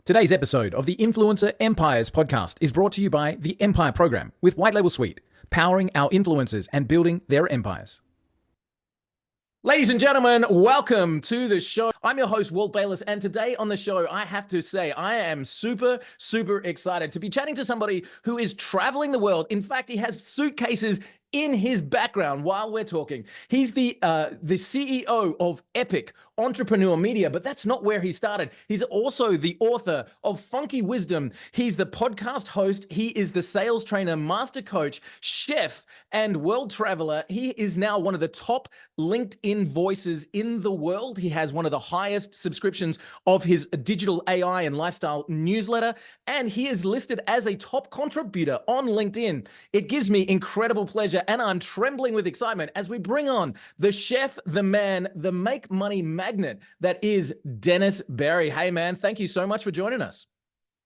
Today's episode of the Influencer Empires podcast is brought to you by the Empire Program with White Label Suite, powering our influencers and building their empires. Ladies and gentlemen, welcome to the show. I'm your host, Walt Bayless, and today on the show, I have to say, I am super excited to be chatting to somebody who is traveling the world. In fact, he has suitcases in his background while we're talking. He's the CEO of Epic Entrepreneur Media, but that's not where he started. He's also the author of Funky Wisdom. He's the podcast host. He is the sales trainer, master coach, chef, and world traveler. He is now one of the top LinkedIn voices in the world. He has one of the highest subscriptions of his digital AI and lifestyle newsletter, and he is listed as a top contributor on LinkedIn. It gives me incredible pleasure, and I'm trembling with excitement as we bring on the chef, the man, the make money magnet that is Dennis Berry. Hey man, thank you so much for joining us.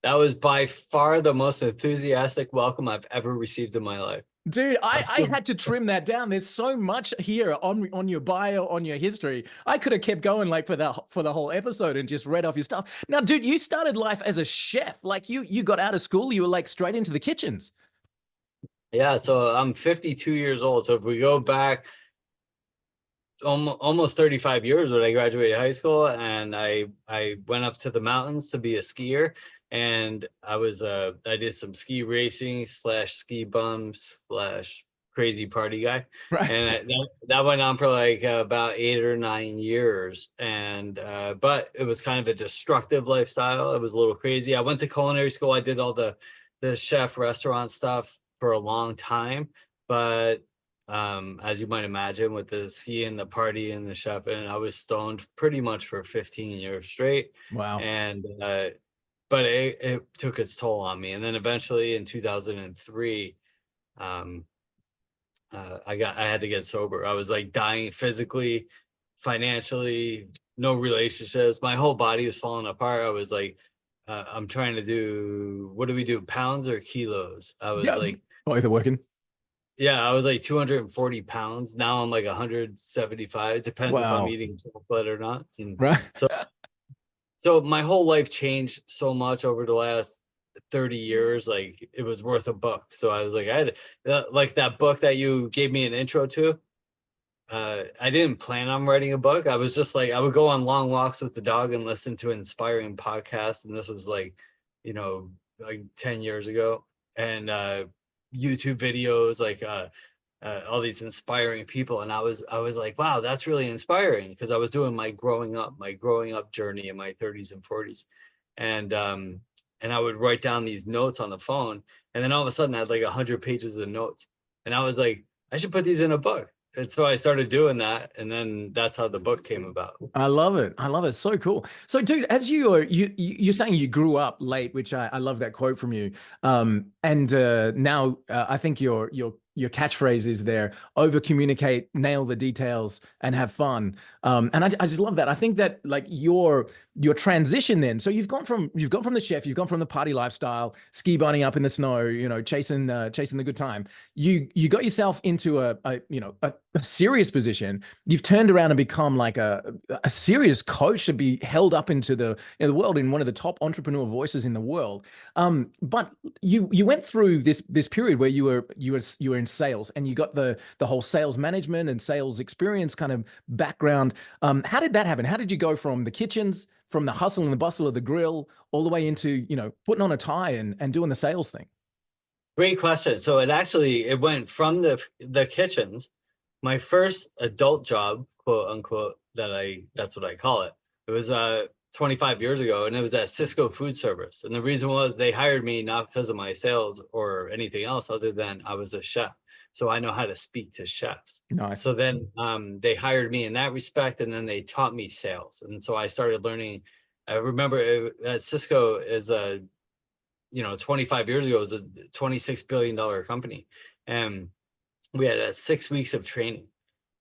That was by far the most enthusiastic welcome I've ever received in my life. Dude, I had to trim that down. There's so much here on your bio, on your history. I could have kept going like for the whole episode and just read off your stuff. Now, dude, you started life as a chef. Like you got out of school, you were like straight into the kitchens. Yeah, so I'm 52 years old. So if we go back almost 35 years when I graduated high school, and I went up to the mountains to be a skier, and I did some ski racing / ski bums / crazy party guy. Right. And that went on for like about 8 or 9 years. And but it was kind of a destructive lifestyle. It was a little crazy. I went to culinary school. I did all the chef restaurant stuff for a long time, but as you might imagine, with the ski and the party and the chef, and I was stoned pretty much for 15 years straight. Wow. And but it took its toll on me. And then eventually in 2003, I had to get sober. I was like dying physically, financially, no relationships. My whole body was falling apart. I was like, I'm trying to do, what do we do, pounds or kilos? I was like, both are working. Yeah, I was like 240 pounds. Now I'm like 175. It depends if I'm eating chocolate or not. And right. So my whole life changed so much over the last 30 years. Like it was worth a book. So I was like, I had like that book that you gave me an intro to. I didn't plan on writing a book. I was just like, I would go on long walks with the dog and listen to inspiring podcasts. And this was like, like 10 years ago. And YouTube videos, like all these inspiring people. And I was like, wow, that's really inspiring, because I was doing my growing up journey in my 30s and 40s. And I would write down these notes on the phone. And then all of a sudden I had like 100 pages of notes. And I was like, I should put these in a book. And so I started doing that, and then that's how the book came about. I love it. So cool. So, dude, as you're saying you grew up late, which I love that quote from you. And now I think your catchphrase is there: over communicate, nail the details, and have fun. And I just love that. I think that like your transition then. So you've gone from the chef, you've gone from the party lifestyle, ski bunning up in the snow, chasing the good time. You got yourself into a serious position. You've turned around and become like a serious coach to be held up into the world in one of the top entrepreneur voices in the world. But you went through this period where you were in sales, and you got the whole sales management and sales experience kind of background. How did that happen? How did you go from the kitchens, from the hustle and the bustle of the grill, all the way into putting on a tie and doing the sales thing? Great question. So it went from the kitchens. My first adult job, quote unquote, that's what I call it. It was 25 years ago, and it was at Cisco Food Service. And the reason was they hired me not because of my sales or anything else other than I was a chef. So I know how to speak to chefs. Nice. So then they hired me in that respect, and then they taught me sales. And so I started learning. I remember at Cisco is 25 years ago, it was a $26 billion company. And we had 6 weeks of training.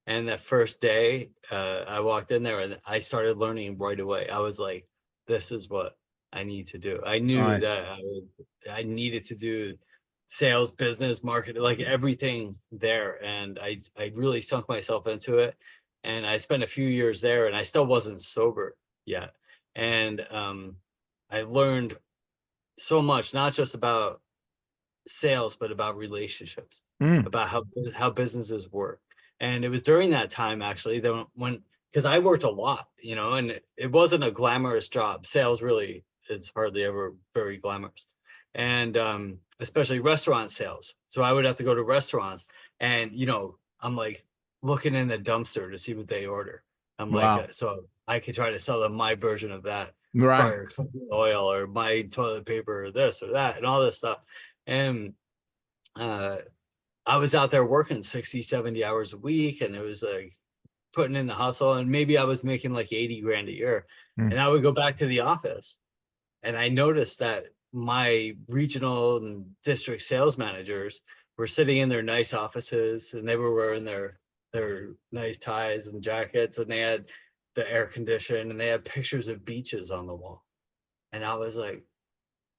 And that first day I walked in there and I started learning right away. I was like, this is what I need to do. I knew that I needed to do sales, business, marketing, like everything there. And I really sunk myself into it. And I spent a few years there, and I still wasn't sober yet. And I learned so much, not just about sales, but about relationships, about how businesses work. And it was during that time actually that when, because I worked a lot, you know, and it wasn't a glamorous job. Sales really is hardly ever very glamorous. And especially restaurant sales. So I would have to go to restaurants and, you know, I'm like looking in the dumpster to see what they order. I'm like, Wow. so I could try to sell them my version of that Right. fryer cooking oil or my toilet paper or this or that and all this stuff. And uh, I was out there working 60, 70 hours a week, and it was like putting in the hustle, and maybe I was making like 80 grand a year. Mm. And I would go back to the office and I noticed that my regional and district sales managers were sitting in their nice offices and they were wearing their nice ties and jackets, and they had the air condition and they had pictures of beaches on the wall. And I was like,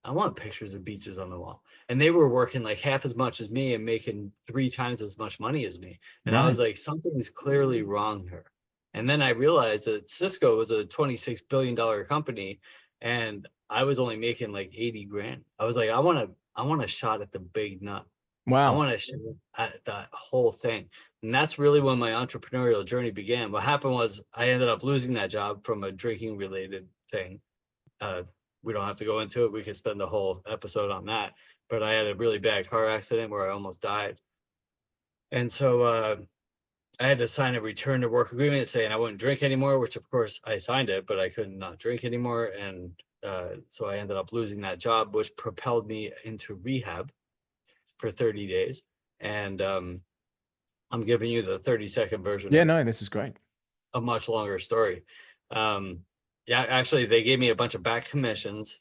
I want pictures of beaches on the wall. And they were working like half as much as me and making 3 times as much money as me. And I Right. was like, something's clearly wrong here. And then I realized that Cisco was a $26 billion company and I was only making like 80 grand. I was like, I want a shot at the big nut. I Wow. want to shot at that whole thing. And that's really when my entrepreneurial journey began. What happened was I ended up losing that job from a drinking related thing. Uh, we don't have to go into it. We could spend the whole episode on that. But I had a really bad car accident where I almost died. And so I had to sign a return to work agreement saying I wouldn't drink anymore, which of course I signed it, but I couldn't not drink anymore. And so I ended up losing that job, which propelled me into rehab for 30 days. And I'm giving you the 30-second version Yeah, of no, this is great. a much longer story. Yeah, actually, they gave me a bunch of back commissions,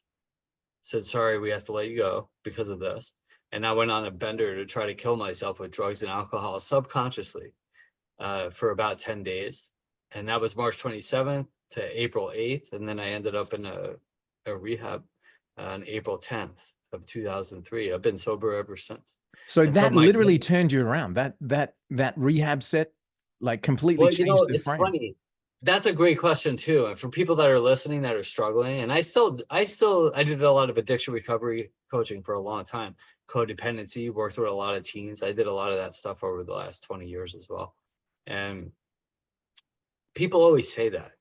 said, sorry, we have to let you go because of this. And I went on a bender to try to kill myself with drugs and alcohol subconsciously for about 10 days. And that was March 27th to April 8th. And then I ended up in a rehab on April 10th of 2003. I've been sober ever since. So And so that my, literally turned you around. That rehab set like completely well, you know, changed the it's frame. funny. That's a great question too. And for people that are listening that are struggling, and I did a lot of addiction recovery coaching for a long time. Codependency, worked with a lot of teens. I did a lot of that stuff over the last 20 years as well. And people always say that,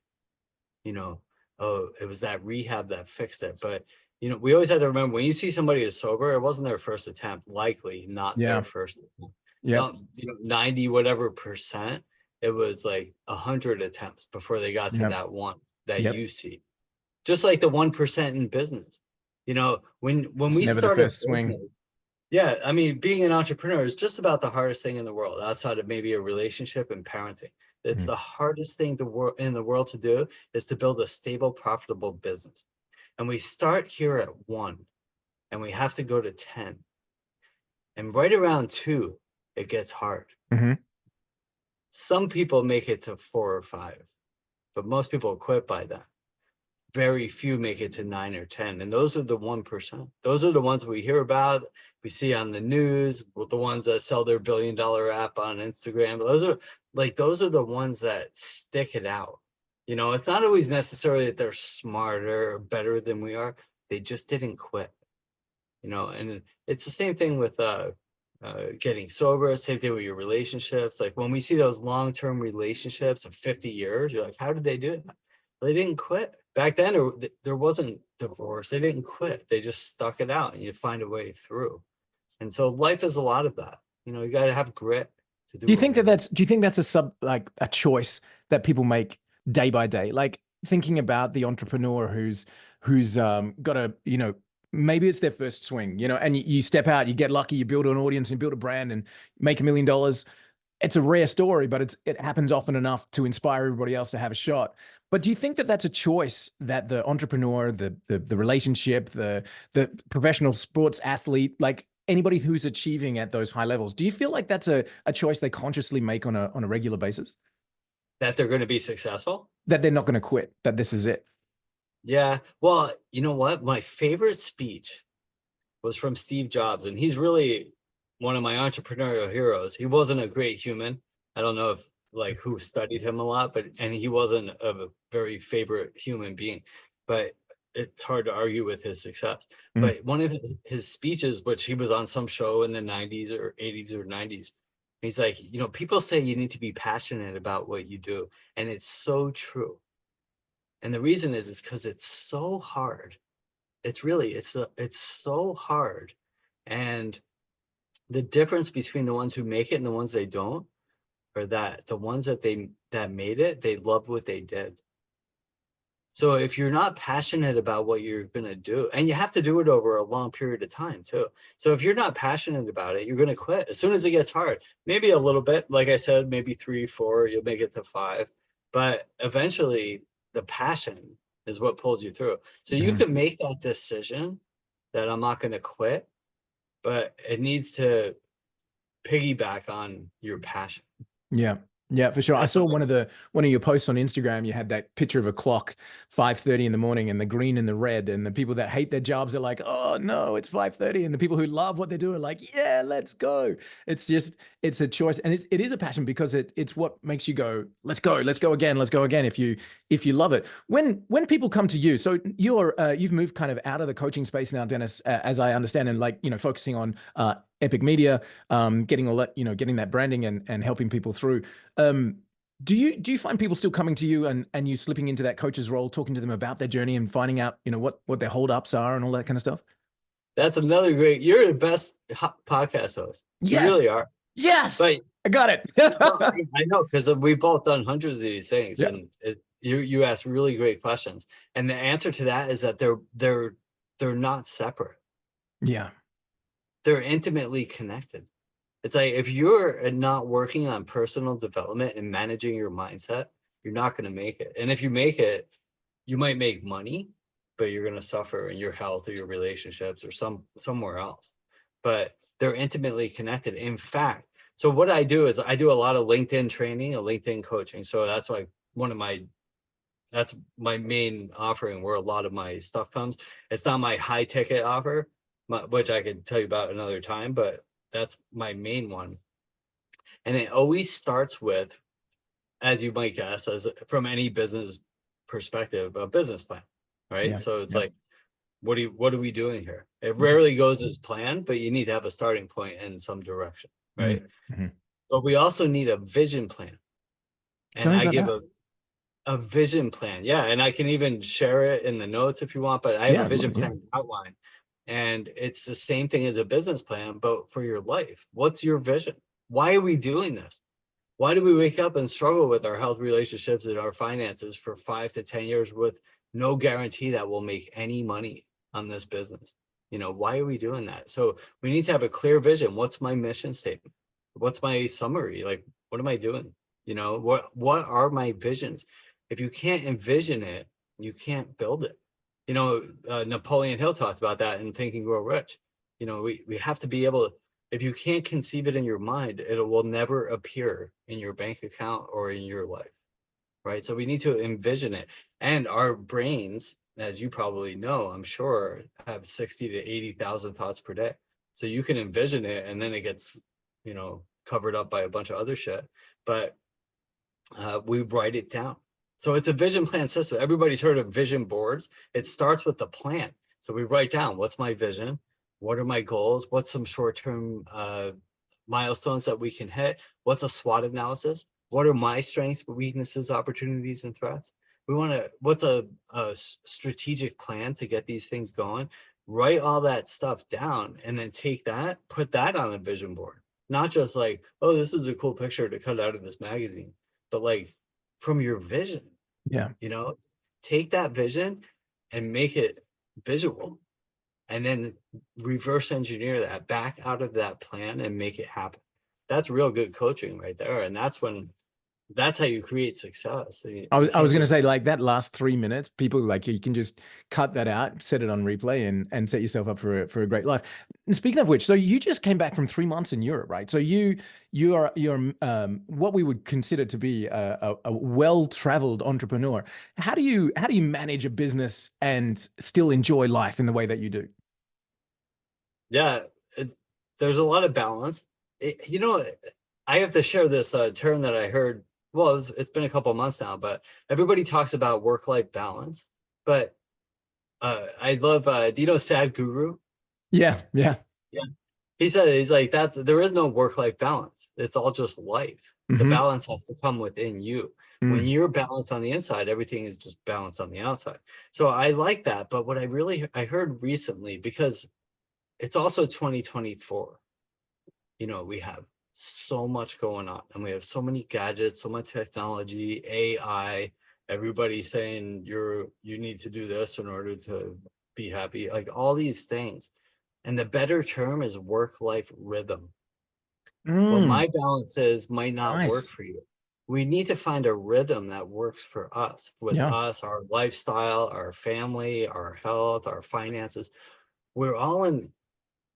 you know, oh, it was that rehab that fixed it. But, you know, we always have to remember when you see somebody who's sober, it wasn't their first attempt, likely not Yeah. their first attempt. Yep. You know, 90 whatever percent, it was like 100 attempts before they got to Yep. that one that Yep. you see. Just like the 1% in business. You know, when It's we never the start a first swing. business, yeah, I mean, being an entrepreneur is just about the hardest thing in the world, outside of maybe a relationship and parenting. It's Mm. the hardest thing in the world to do is to build a stable, profitable business. And we start here at 1 and we have to go to 10. And right around 2, it gets hard. Mm-hmm. Some people make it to 4 or 5, but most people quit by then. Very few make it to 9 or 10. And those are the 1%. Those are the ones we hear about, we see on the news, with the ones that sell their $1 billion app on Instagram. Those are the ones that stick it out. You know, it's not always necessarily that they're smarter or better than we are. They just didn't quit. You know, and it's the same thing with getting sober, same thing with your relationships. Like when we see those long-term relationships of 50 years, you're like, how did they do it? They didn't quit. Back then, there wasn't divorce. They didn't quit. They just stuck it out and you find a way through. And so life is a lot of that. You know, you got to have grit to do Do you think whatever. do you think that's a choice that people make day by day? Like thinking about the entrepreneur who's got a, you know, maybe it's their first swing, you know, and you step out, you get lucky, you build an audience and build a brand and make $1 million. It's a rare story, but it happens often enough to inspire everybody else to have a shot. But do you think that that's a choice that the entrepreneur, the relationship, the professional sports athlete, like anybody who's achieving at those high levels, do you feel like that's a choice they consciously make on a regular basis? That they're going to be successful? That they're not going to quit, that this is it? Yeah. Well, you know what? My favorite speech was from Steve Jobs, and he's really one of my entrepreneurial heroes. He wasn't a great human. I don't know if like who studied him a lot, and he wasn't a very favorite human being. But it's hard to argue with his success. Mm. But one of his speeches, which he was on some show in the 90s or 80s or 90s, he's like, you know, people say you need to be passionate about what you do. And it's so true. And the reason is because it's so hard. It's really, it's so hard. And the difference between the ones who make it and the ones they don't, or that the ones that made it, they loved what they did. So if you're not passionate about what you're going to do, and you have to do it over a long period of time too. So if you're not passionate about it, you're going to quit as soon as it gets hard. Maybe a little bit, like I said, maybe 3, 4, you'll make it to 5, but eventually the passion is what pulls you through. So you can make that decision that I'm not going to quit, but it needs to piggyback on your passion. Yeah. Yeah, for sure. I saw one of your posts on Instagram. You had that picture of a clock, 5:30 in the morning, and the green and the red. And the people that hate their jobs are like, "Oh no, it's 5:30." And the people who love what they do are like, "Yeah, let's go." It's a choice, and it is a passion because it's what makes you go, let's go again. If you love it. When people come to you, so you've moved kind of out of the coaching space now, Dennis, as I understand, and like, you know, focusing on Epic Media, getting all that, you know, getting that branding and helping people through. Do you find people still coming to you and you slipping into that coach's role, talking to them about their journey and finding out, you know, what their holdups are and all that kind of stuff? That's another great, you're the best podcast host. Yes. You really are. Yes. But I got it. I know, because we've both done hundreds of these things, yeah. And you ask really great questions. And the answer to that is that they're not separate. Yeah. They're intimately connected. It's like, if you're not working on personal development and managing your mindset, you're not going to make it. And if you make it, you might make money, but you're going to suffer in your health or your relationships or somewhere else. But they're intimately connected. In fact, so what I do is I do a lot of LinkedIn training, LinkedIn coaching. So that's like that's my main offering, where a lot of my stuff comes. It's not my high ticket offer, which I could tell you about another time, but that's my main one. And it always starts with, as you might guess, as from any business perspective, a business plan, right? Yeah. So it's like, what are we doing here? It rarely goes as planned, but you need to have a starting point in some direction, right? Mm-hmm. But we also need a vision plan. And I give a vision plan. Yeah. And I can even share it in the notes if you want, but I have a vision plan outline. And it's the same thing as a business plan, but for your life. What's your vision? Why are we doing this? Why do we wake up and struggle with our health, relationships, and our finances for 5 to 10 years with no guarantee that we'll make any money on this business? You know, why are we doing that? So we need to have a clear vision. What's my mission statement? What's my summary? Like, what am I doing? You know, what are my visions? If you can't envision it, you can't build it. You know, Napoleon Hill talked about that in Think and Grow Rich. You know, we have to be able to, if you can't conceive it in your mind, it will never appear in your bank account or in your life, right? So we need to envision it. And our brains, as you probably know, I'm sure, have 60 to 80,000 thoughts per day. So you can envision it, and then it gets, you know, covered up by a bunch of other shit. But we write it down. So it's a vision plan system. Everybody's heard of vision boards. It starts with the plan. So we write down, what's my vision? What are my goals? What's some short-term milestones that we can hit? What's a SWOT analysis? What are my strengths, weaknesses, opportunities, and threats? What's a strategic plan to get these things going? Write all that stuff down, and then take that, put that on a vision board. Not just like, oh, this is a cool picture to cut out of this magazine, but like from your vision. Yeah. You know, take that vision and make it visual, and then reverse engineer that back out of that plan and make it happen. That's real good coaching right there. And that's how you create success. I was going to say, like, that last 3 minutes, people, like, you can just cut that out, set it on replay, and set yourself up for a great life. And speaking of which, so you just came back from 3 months in Europe, right? So you're what we would consider to be a well-traveled entrepreneur. How do you manage a business and still enjoy life in the way that you do? Yeah, there's a lot of balance. You know, I have to share this term that I heard. Well, it's been a couple of months now, but everybody talks about work-life balance. But I love, do you know Sad Guru? Yeah, yeah. Yeah. He said, he's like that, there is no work-life balance. It's all just life. The Mm-hmm. balance has to come within you. When Mm. you're balanced on the inside, everything is just balanced on the outside. So I like that. But what I heard recently, because it's also 2024, we have so much going on and we have so many gadgets, so much technology, AI, everybody saying you need to do this in order to be happy, like all these things. And the better term is work-life rhythm. What Mm. my balance is might not work Nice. for you. We need to find a rhythm that works for us, with Yeah. us, our lifestyle, our family, our health, our finances. We're all in,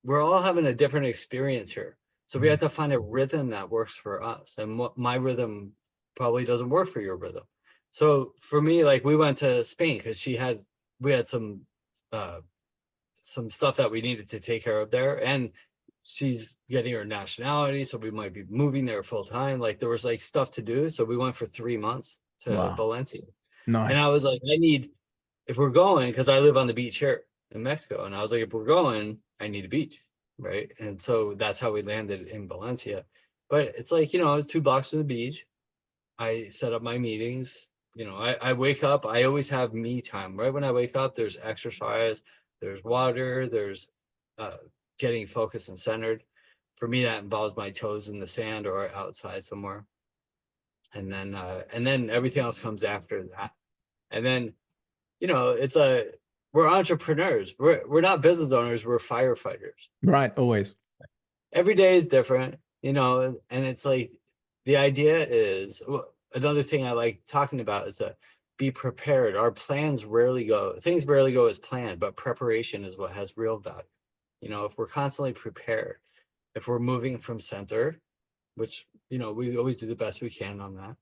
we're all having a different experience here. So we Mm. have to find a rhythm that works for us. And what my rhythm probably doesn't work for your rhythm. So for me, like we went to Spain because we had uh some stuff that we needed to take care of there. And she's getting her nationality, so we might be moving there full time. Like there was like stuff to do. So we went for 3 months to Wow. Valencia. And I Nice. was like, if we're going, because I live on the beach here in Mexico, and I was like, if we're going, I need a beach, right? And so that's how we landed in Valencia. But it's like, I was 2 blocks from the beach. I set up my meetings. I wake up, I always have me time. Right when I wake up, there's exercise, there's water, there's uh, getting focused and centered. For me, that involves my toes in the sand or outside somewhere. And then everything else comes after that. And then, it's we're entrepreneurs. We're not business owners, we're firefighters. Right. Always. Every day is different, and it's like the idea is, another thing I like talking about is to be prepared. Our things rarely go as planned, but preparation is what has real value. If we're constantly prepared, if we're moving from center, which, we always do the best we can on that,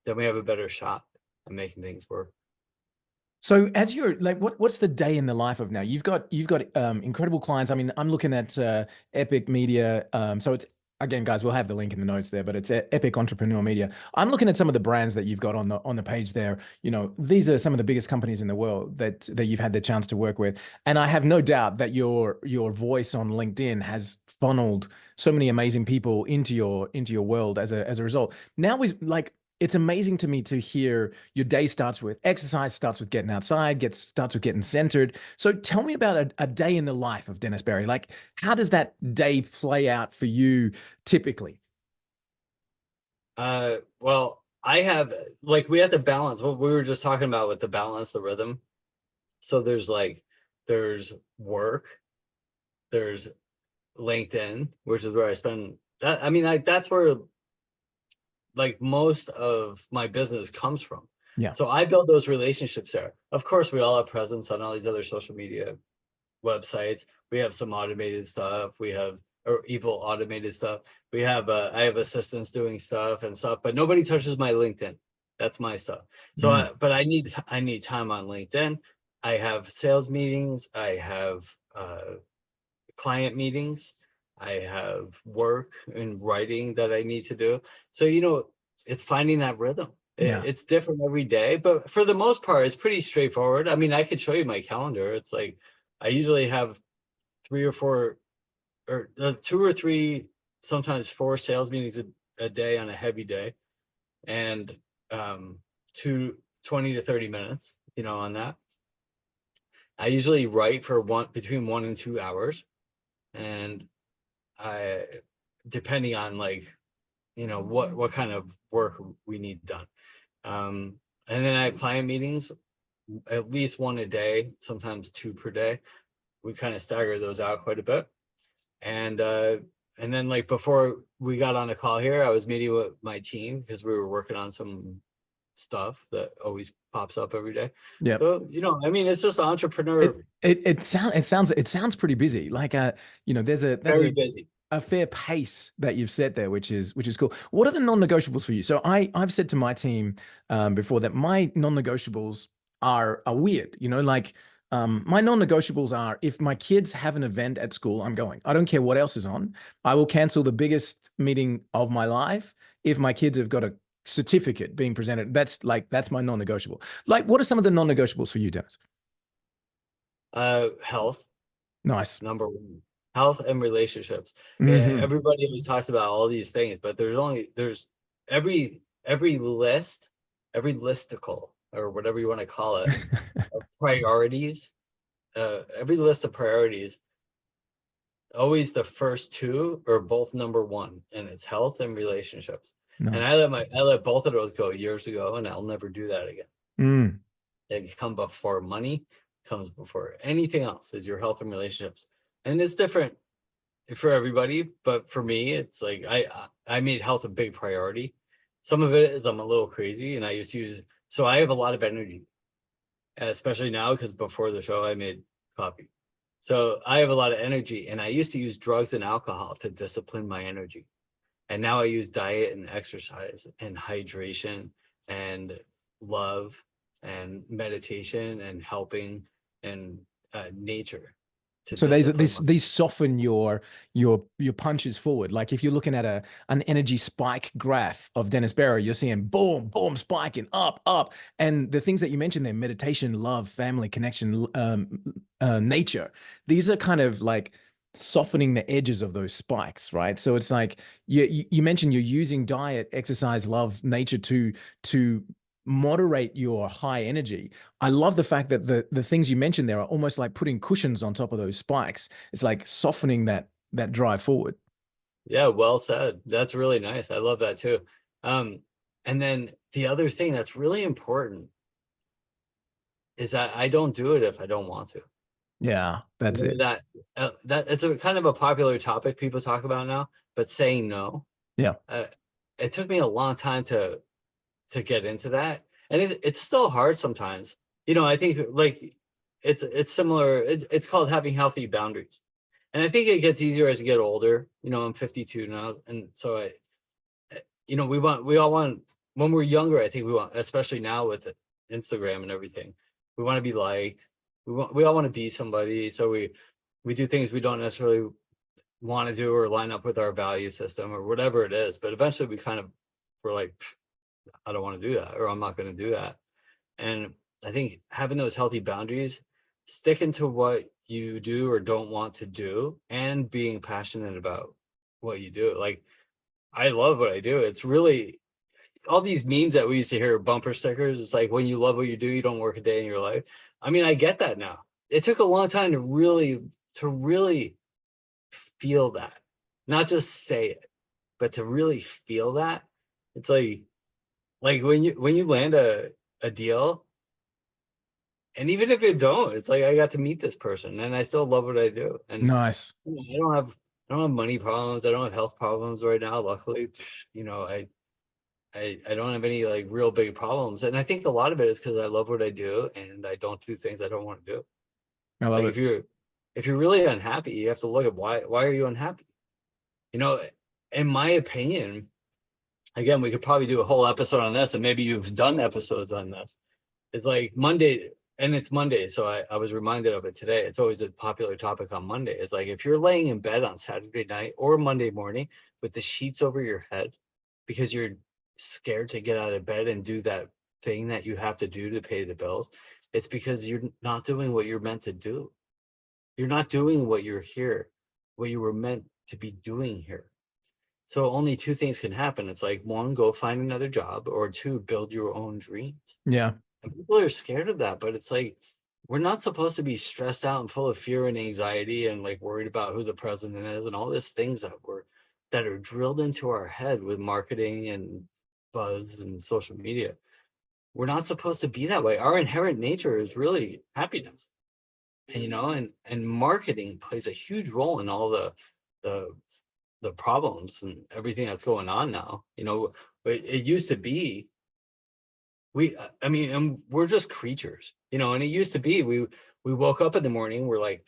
then we have a better shot at making things work. So as you're like, what's the day in the life of now? You've got incredible clients. I mean, I'm looking at Epic Media. So it's again, guys, we'll have the link in the notes there, but it's Epic Entrepreneur Media. I'm looking at some of the brands that you've got on the page there. These are some of the biggest companies in the world that you've had the chance to work with, and I have no doubt that your voice on LinkedIn has funneled so many amazing people into your world as a result. Now we like. It's amazing to me to hear your day starts with exercise, starts with getting outside, starts with getting centered. So tell me about a day in the life of Dennis Berry. Like, how does that day play out for you typically? Well, I have, like, we have to balance what we were just talking about with the balance, the rhythm. So there's work, there's LinkedIn, which is where I spend that. I mean, like, that's where like most of my business comes from. Yeah. So I build those relationships there. Of course, we all have presence on all these other social media websites. We have some automated stuff. We have or evil automated stuff. I have assistants doing stuff and stuff, but nobody touches my LinkedIn. That's my stuff. So, Mm. but I need time on LinkedIn. I have sales meetings. I have client meetings. I have work and writing that I need to do. So, it's finding that rhythm. Yeah. It's different every day, but for the most part, it's pretty straightforward. I mean, I could show you my calendar. It's like I usually have 3 or 4 or 2 or 3, sometimes 4 sales meetings a day on a heavy day, and two 20 to 30 minutes, on that. I usually write for between 1 and 2 hours, and I, depending on like, what kind of work we need done. And then I have client meetings, at least one a day, sometimes 2 per day. We kind of stagger those out quite a bit. And then, like, before we got on a call here, I was meeting with my team because we were working on some stuff that always pops up every day. Yeah. So, I mean, it's just entrepreneur, It sounds pretty busy. Like there's very a busy. a fair pace that you've set there, which is cool. What are the non-negotiables for you? So I've said to my team before that my non-negotiables are weird. Like my non-negotiables are if my kids have an event at school, I'm going. I don't care what else is on. I will cancel the biggest meeting of my life if my kids have got a certificate being presented. That's my non-negotiable. Like, what are some of the non-negotiables for you, Dennis? Health, Nice. number one. Health and relationships. Yeah, Hmm. everybody always talks about all these things, but there's every list, every listicle, or whatever you want to call it, of priorities. Every list of priorities, always the first two are both number one, and it's health and relationships. And Nice. I let both of those go years ago, and I'll never do that again. Mm. They come before money, comes before anything else, is your health and relationships. And it's different for everybody, but for me, it's like I made health a big priority. Some of it is I'm a little crazy, and I used to use, so I have a lot of energy, especially now because before the show I made coffee. So I have a lot of energy, and I used to use drugs and alcohol to discipline my energy. And now I use diet and exercise and hydration and love and meditation and helping and nature to So these discipline these my. these soften your punches forward. Like if you're looking at an energy spike graph of Dennis Barrow, you're seeing boom, boom, spiking up, up. And the things that you mentioned there, meditation, love, family, connection, nature, these are kind of like softening the edges of those spikes, right? So it's like you mentioned you're using diet, exercise, love, nature to moderate your high energy. I love the fact that the things you mentioned there are almost like putting cushions on top of those spikes. It's like softening that drive forward. Yeah, well said. That's really nice. I love that too. Um, and then the other thing that's really important is that I don't do it if I don't want to. Yeah, You that's know it. that it's a kind of a popular topic people talk about now, but saying no. Yeah. Uh, it took me a long time to get into that, and it's still hard sometimes. You know, I think like it's similar. It's called having healthy boundaries, and I think it gets easier as you get older. You know, I'm 52 now, and so you know, we all want, when we're younger, I think we want, especially now with Instagram and everything, we want to be liked. We all want to be somebody. So we do things we don't necessarily want to do or line up with our value system or whatever it is. But eventually we kind of, we're like, I don't want to do that, or I'm not going to do that. And I think having those healthy boundaries, sticking to what you do or don't want to do, and being passionate about what you do. Like, I love what I do. It's really, all these memes that we used to hear, bumper stickers. It's like, when you love what you do, you don't work a day in your life. I mean, I get that now. It took a long time to really feel that, not just say it, but to really feel that. It's like when you land a deal, and even if you don't, it's like, I got to meet this person and I still love what I do. And Nice. you know, I don't have money problems. I don't have health problems right now. Luckily, you know, I don't have any like real big problems. And I think a lot of it is because I love what I do and I don't do things I don't want to do. I love Like it. if you're really unhappy, you have to look at why are you unhappy? You know, in my opinion, again, we could probably do a whole episode on this, and maybe you've done episodes on this. It's like Monday, and it's Monday, so I was reminded of it today. It's always a popular topic on Monday. It's like, if you're laying in bed on Saturday night or Monday morning with the sheets over your head because you're scared to get out of bed and do that thing that you have to do to pay the bills, it's because you're not doing what you're meant to do. You're not doing what you're here, what you were meant to be doing here. So only two things can happen. It's like, one, go find another job, or two, build your own dreams. Yeah. And people are scared of that, but it's like, we're not supposed to be stressed out and full of fear and anxiety and like worried about who the president is and all these things that are drilled into our head with marketing and buzz and social media. We're not supposed to be that way. Our inherent nature is really happiness. And you know, and marketing plays a huge role in all the the problems and everything that's going on now. You know, it used to be, I mean, and we're just creatures, you know, and it used to be, we woke up in the morning, we're like,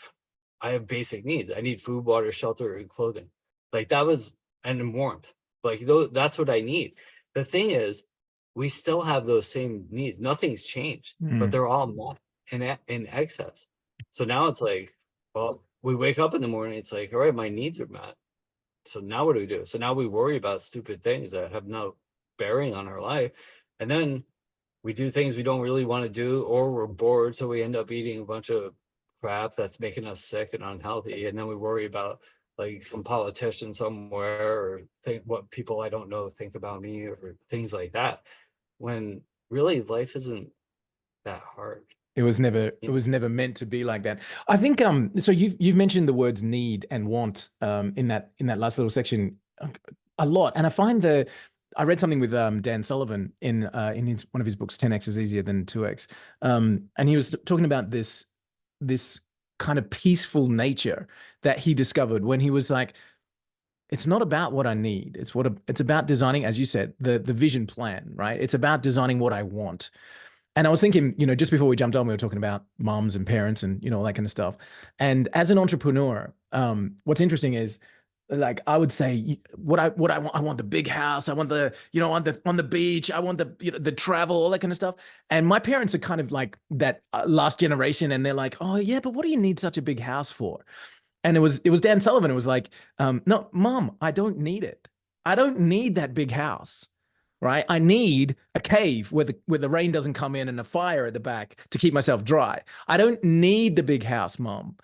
I have basic needs. I need food, water, shelter, and clothing. Like that was, and warmth. Like that's what I need. The thing is, we still have those same needs. Nothing's changed, but Mm. they're all met in excess. So now it's like, well, we wake up in the morning, it's like, all right, my needs are met. So now what do we do? So now we worry about stupid things that have no bearing on our life. And then we do things we don't really want to do, or we're bored, so we end up eating a bunch of crap that's making us sick and unhealthy. And then we worry about like some politician somewhere, or think what people I don't know think about me, or things like that. When really life isn't that hard. It You know? was never meant to be like that. I think so you've mentioned the words need and want in that last little section a lot. And I find I read something with Dan Sullivan in one of his books, 10x is easier than 2x. And he was talking about this kind of peaceful nature that he discovered when he was like, it's not about what I need. It's about designing, as you said, the vision plan, right? It's about designing what I want. And I was thinking, just before we jumped on, we were talking about moms and parents and, all that kind of stuff. And as an entrepreneur, what's interesting is like, I would say what I want, I want the big house. I want the, on the beach. I want the, the travel, all that kind of stuff. And my parents are kind of like that last generation. And they're like, oh yeah, but what do you need such a big house for? And it was Dan Sullivan. It was like, no, mom, I don't need it. I don't need that big house, right? I need a cave where the rain doesn't come in and a fire at the back to keep myself dry. I don't need the big house, mom,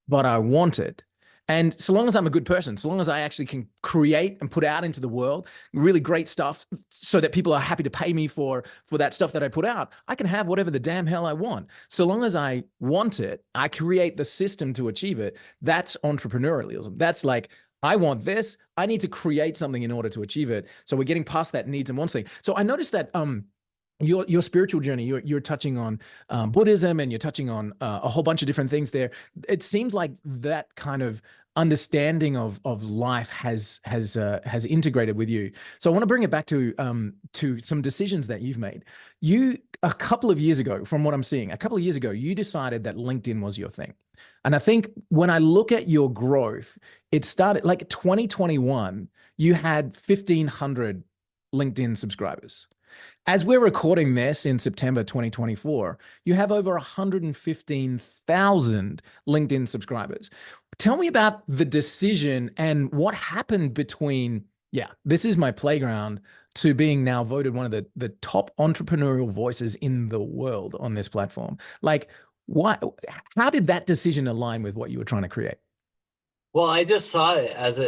but I want it. And so long as I'm a good person, so long as I actually can create and put out into the world really great stuff so that people are happy to pay me for that stuff that I put out, I can have whatever the damn hell I want. So long as I want it, I create the system to achieve it. That's entrepreneurialism. That's like, I want this. I need to create something in order to achieve it. So we're getting past that needs and wants thing. So I noticed that your spiritual journey, you're touching on Buddhism, and you're touching on a whole bunch of different things there. It seems like that kind of understanding of life has integrated with you. So I want to bring it back to some decisions that you've made. You, a couple of years ago, from what I'm seeing, a couple of years ago, you decided that LinkedIn was your thing. And I think when I look at your growth, it started like 2021, you had 1,500 LinkedIn subscribers. As we're recording this in September 2024, you have over 115,000 LinkedIn subscribers. Tell me about the decision and what happened between, yeah, this is my playground, to being now voted one of the top entrepreneurial voices in the world on this platform. Like, why, how did that decision align with what you were trying to create? Well, I just saw it as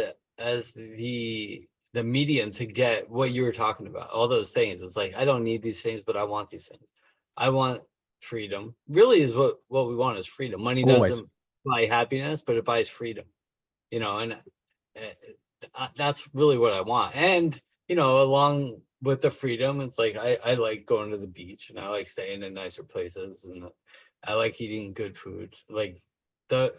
the medium to get what you were talking about, all those things. It's like, I don't need these things, but I want these things. I want freedom. Really is what we want, is freedom. Money Always. doesn't buy happiness, but it buys freedom, and that's really what I want. And, along with the freedom, it's like, I like going to the beach, and I like staying in nicer places, and I like eating good food. Like, the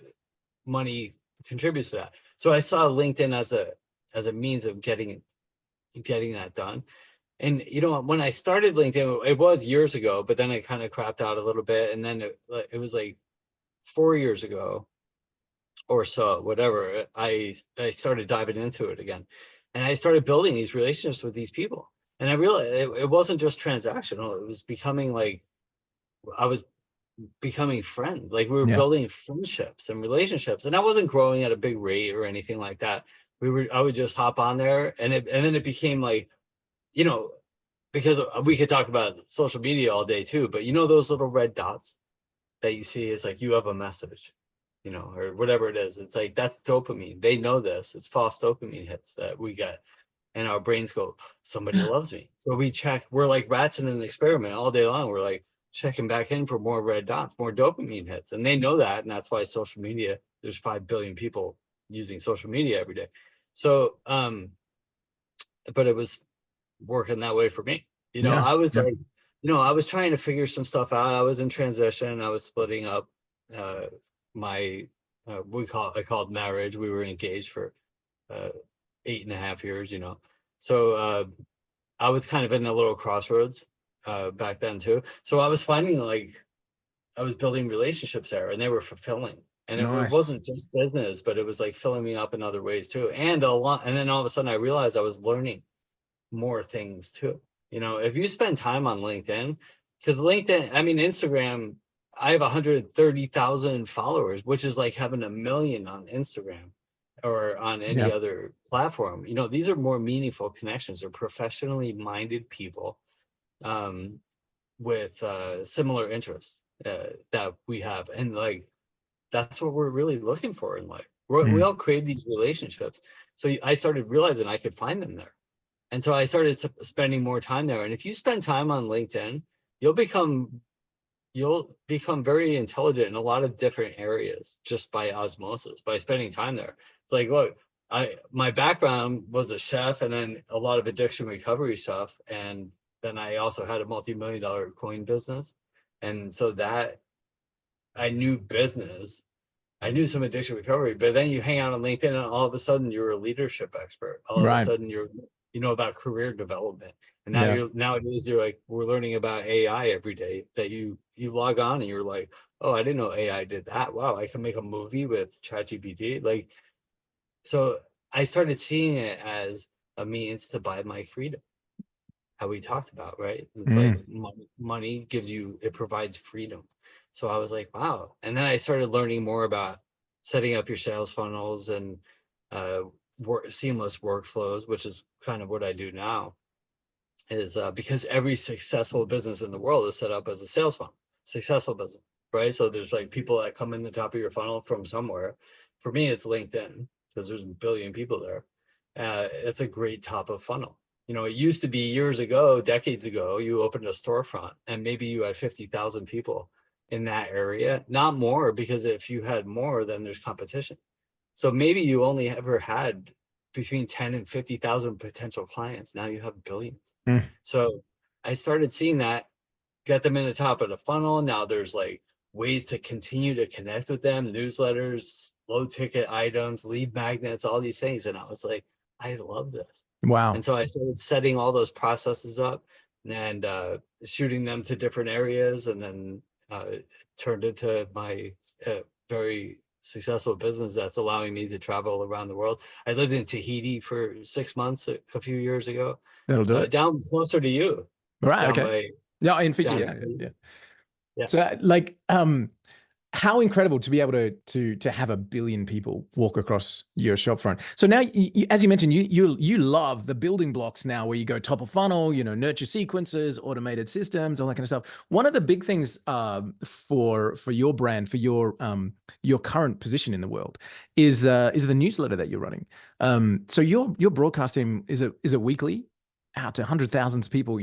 money contributes to that. So I saw LinkedIn as a means of getting that done. And when I started LinkedIn, it was years ago, but then I kind of crapped out a little bit, and then it was like 4 years ago or so, whatever. I started diving into it again, and I started building these relationships with these people. And I realized it wasn't just transactional; it was becoming like, I was becoming friends. Like, we were Yeah. building friendships and relationships, and I wasn't growing at a big rate or anything like that. I would just hop on there, and then it became like, you know because we could talk about social media all day too, but those little red dots that you see, is like, you have a message, or whatever it is. It's like, that's dopamine. They know this. It's false dopamine hits that we get, and our brains go, somebody loves me. So we're like rats in an experiment all day long. We're like checking back in for more red dots, more dopamine hits. And they know that. And that's why social media, there's 5 billion people using social media every day. So, but it was working that way for me. Yeah. I was Yeah. like, I was trying to figure some stuff out. I was in transition. I was splitting up my, I called marriage. We were engaged for 8.5 years, So I was kind of in a little crossroads back then too. So I was finding, like, I was building relationships there, and they were fulfilling. And it Nice. wasn't just business, but it was like filling me up in other ways too. And then all of a sudden I realized I was learning more things too. If you spend time on LinkedIn, because LinkedIn, I mean, Instagram, I have 130,000 followers, which is like having 1 million on Instagram or on any Yeah. other platform. These are more meaningful connections. They're professionally minded people with similar interests that we have. And like, that's what we're really looking for in life. We all crave these relationships. So I started realizing I could find them there. And so I started spending more time there. And if you spend time on LinkedIn, you'll become very intelligent in a lot of different areas just by osmosis, by spending time there. It's like, look, my background was a chef and then a lot of addiction recovery stuff. And then I also had a multi-million-dollar coin business. And so that I knew business, I knew some addiction recovery, but then you hang out on LinkedIn and all of a sudden you're a leadership expert. All of a sudden you know about career development. And now nowadays we're learning about AI every day, that you log on and you're like, oh, I didn't know AI did that. Wow, I can make a movie with ChatGPT. Like, so I started seeing it as a means to buy my freedom. How we talked about, right? It's like money gives you, it provides freedom. So I was like, wow. And then I started learning more about setting up your sales funnels and seamless workflows, which is kind of what I do now, is because every successful business in the world is set up as a sales funnel, successful business, right? So there's like people that come in the top of your funnel from somewhere. For me, it's LinkedIn, because there's a billion people there. It's a great top of funnel. You know, it used to be years ago, decades ago, you opened a storefront and maybe you had 50,000 people in that area, not more, because if you had more, then there's competition. So maybe you only ever had between 10 and 50,000 potential clients. Now you have billions. So I started seeing that, get them in the top of the funnel. Now there's like ways to continue to connect with them, newsletters, low ticket items, lead magnets, all these things. And I was like, I love this. Wow. And so I started setting all those processes up and shooting them to different areas, and then turned into my very successful business that's allowing me to travel around the world. I lived in Tahiti for 6 months a few years ago. That'll do it. Down closer to you. Right. Okay. Yeah, in Fiji. Yeah. So like, how incredible to be able to have 1 billion people walk across your shop front. So now, as you mentioned, you love the building blocks now, where you go top of funnel, you know, nurture sequences, automated systems, all that kind of stuff. One of the big things for your brand, for your current position in the world, is the newsletter that you're running. So your broadcasting is it weekly out to hundreds of thousands of people.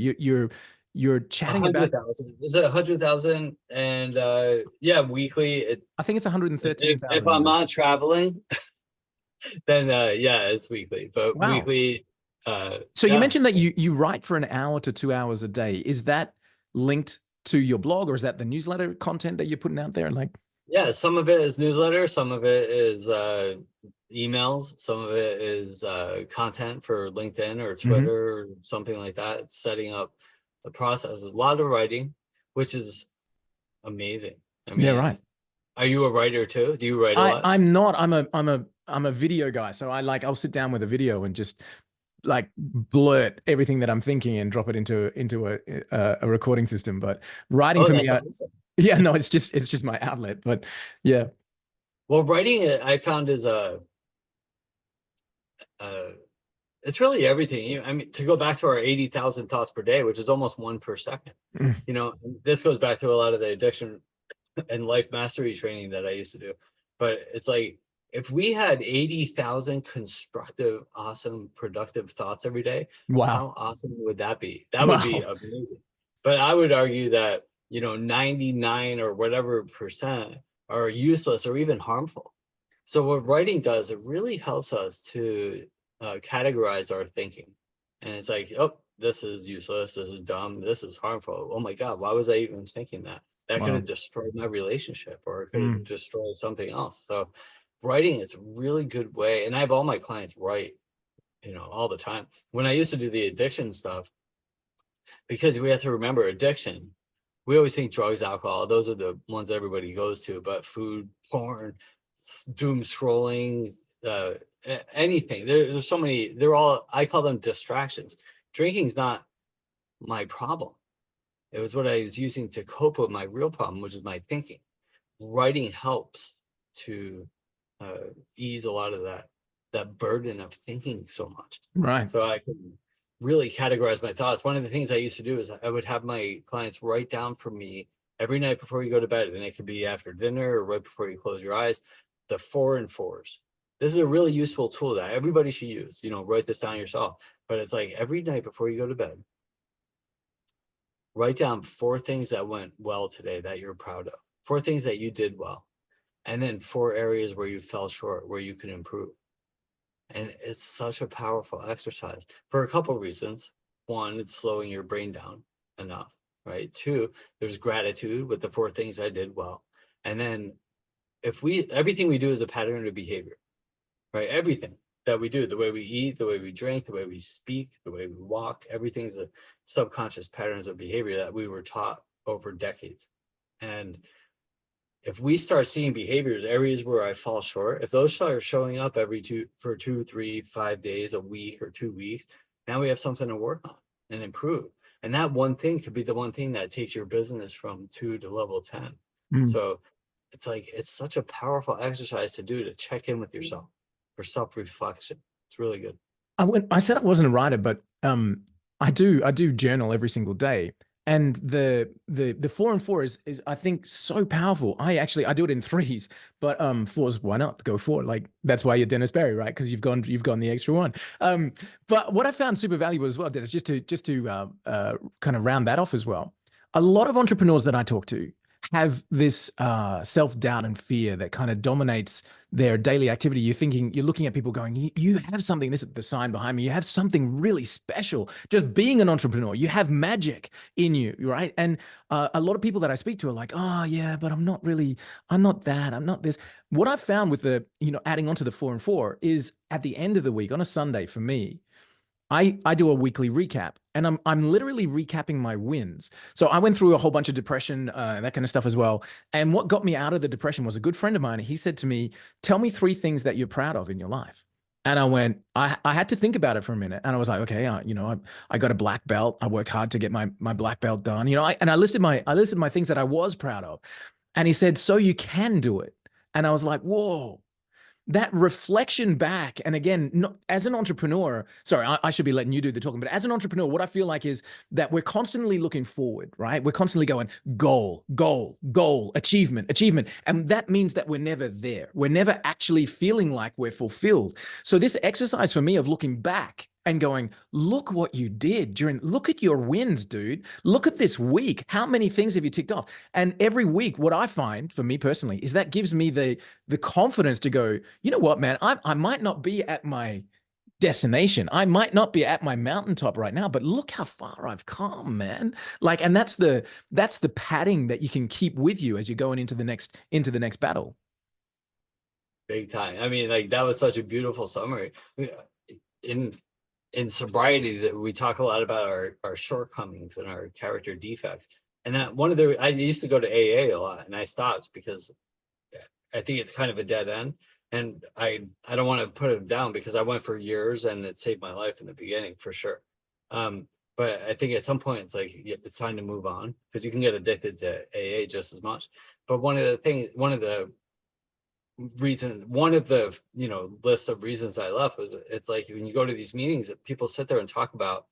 You're chatting 100,000. Is it 100,000? And yeah, weekly. I think it's 113,000. If I'm not traveling, then yeah, it's weekly. But weekly. So you mentioned that you write for an hour to 2 hours a day. Is that linked to your blog, or is that the newsletter content that you're putting out there? Like, yeah, some of it is newsletter, some of it is emails, some of it is content for LinkedIn or Twitter or something like that. It's setting up the process. Is a lot of writing, which is amazing. I mean, yeah, right. Are you a writer too? Do you write a lot? I'm not. I'm a video guy. So I'll sit down with a video and just like blurt everything that I'm thinking and drop it into a recording system. But writing for me, awesome. Yeah, no, it's just my outlet. But yeah. Well, writing, I found, is it's really everything. I mean, to go back to our 80,000 thoughts per day, which is almost 1 per second. You know, this goes back to a lot of the addiction and life mastery training that I used to do. But it's like, if we had 80,000 constructive, awesome, productive thoughts every day, how awesome would that be? That would be amazing. But I would argue that, you know, 99 or whatever % are useless or even harmful. So what writing does, it really helps us to categorize our thinking. And it's like, oh, this is useless, this is dumb, this is harmful. Oh my God, why was I even thinking that? That could have destroyed my relationship, or it could have destroyed something else. So writing is a really good way. And I have all my clients write, you know, all the time. When I used to do the addiction stuff, because we have to remember addiction, we always think drugs, alcohol, those are the ones everybody goes to, but food, porn, doom scrolling, anything. There's so many, I call them distractions. Drinking's not my problem. It was what I was using to cope with my real problem, which is my thinking. Writing helps to ease a lot of that burden of thinking so much. Right. So I can really categorize my thoughts. One of the things I used to do is I would have my clients write down for me every night before you go to bed, and it could be after dinner or right before you close your eyes, the 4 and 4s. This is a really useful tool that everybody should use. Write this down yourself. But it's like every night before you go to bed, write down 4 things that went well today that you're proud of, 4 things that you did well, and then 4 areas where you fell short, where you can improve. And it's such a powerful exercise for a couple of reasons. 1, it's slowing your brain down enough, right? 2, there's gratitude with the 4 things I did well. And then everything we do is a pattern of behavior, right? Everything that we do, the way we eat, the way we drink, the way we speak, the way we walk, everything's a subconscious patterns of behavior that we were taught over decades. And if we start seeing behaviors, areas where I fall short, if those start showing up for 2, 3, 5 days, a week or 2 weeks, now we have something to work on and improve. And that one thing could be the one thing that takes your business from 2 to level 10. So it's like, it's such a powerful exercise to do, to check in with yourself for self-reflection. It's really good. I said I wasn't a writer, but I do journal every single day. And the 4 and 4 is I think so powerful. I do it in 3s, but 4s, why not go 4? Like, that's why you're Dennis Berry, right? Because you've gone the extra one. But what I found super valuable as well, Dennis, just to kind of round that off as well. A lot of entrepreneurs that I talk to have this self-doubt and fear that kind of dominates their daily activity. You're looking at people going, you have something, this is the sign behind me, you have something really special. Just being an entrepreneur, you have magic in you, right? And a lot of people that I speak to are like, oh yeah, but I'm not that, I'm not this. What I've found with adding on to the 4 and 4 is at the end of the week, on a Sunday for me, I do a weekly recap, and I'm literally recapping my wins. So I went through a whole bunch of depression, that kind of stuff as well. And what got me out of the depression was a good friend of mine. He said to me, tell me 3 things that you're proud of in your life. And I had to think about it for a minute. And I was like, okay, I got a black belt. I worked hard to get my black belt done, and I listed my things that I was proud of. And he said, so you can do it. And I was like, whoa. That reflection back, and again, as an entrepreneur, sorry, I should be letting you do the talking, but as an entrepreneur, what I feel like is that we're constantly looking forward, right? We're constantly going goal, achievement. And that means that we're never there. We're never actually feeling like we're fulfilled. So this exercise for me of looking back and going, look what you did look at your wins, dude. Look at this week. How many things have you ticked off? And every week, what I find for me personally is that gives me the confidence to go, you know what, man, I might not be at my destination. I might not be at my mountaintop right now, but look how far I've come, man. Like, and that's the padding that you can keep with you as you're going into the next battle. Big time. I mean, like, that was such a beautiful summary. In sobriety, that we talk a lot about our shortcomings and our character defects. And that I used to go to AA a lot, and I stopped because I think it's kind of a dead end. And I don't want to put it down, because I went for years and it saved my life in the beginning for sure. But I think at some point it's like, it's time to move on, because you can get addicted to AA just as much. But one of the list of reasons I left was, it's like when you go to these meetings, that people sit there and talk about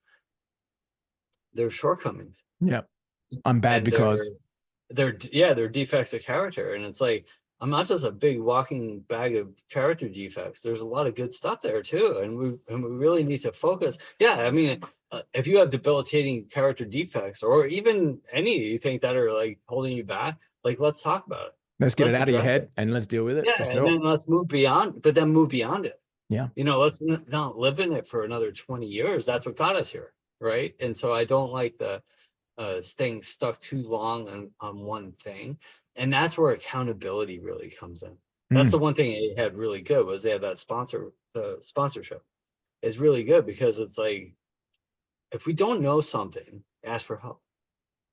their shortcomings. Yeah, I'm bad because they're defects of character. And it's like, I'm not just a big walking bag of character defects. There's a lot of good stuff there too, and we really need to focus. Yeah, I mean, if you have debilitating character defects, or even any you think that are like holding you back, like, let's talk about it. Let's get it out of your head and let's deal with it. Yeah, and then let's move beyond. But then move beyond it. Yeah, let's not live in it for another 20 years. That's what got us here, right? And so I don't like the staying stuck too long on one thing. And that's where accountability really comes in. That's the one thing they had really good, was they had that sponsorship is really good, because it's like, if we don't know something, ask for help.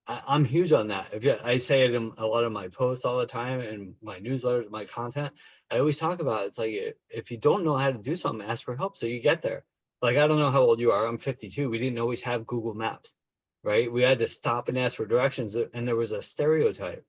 I'm huge on that. I say it in a lot of my posts all the time, and my newsletters, my content. I always talk about it. It's like, if you don't know how to do something, ask for help so you get there. Like, I don't know how old you are. I'm 52. We didn't always have Google Maps, right? We had to stop and ask for directions. And there was a stereotype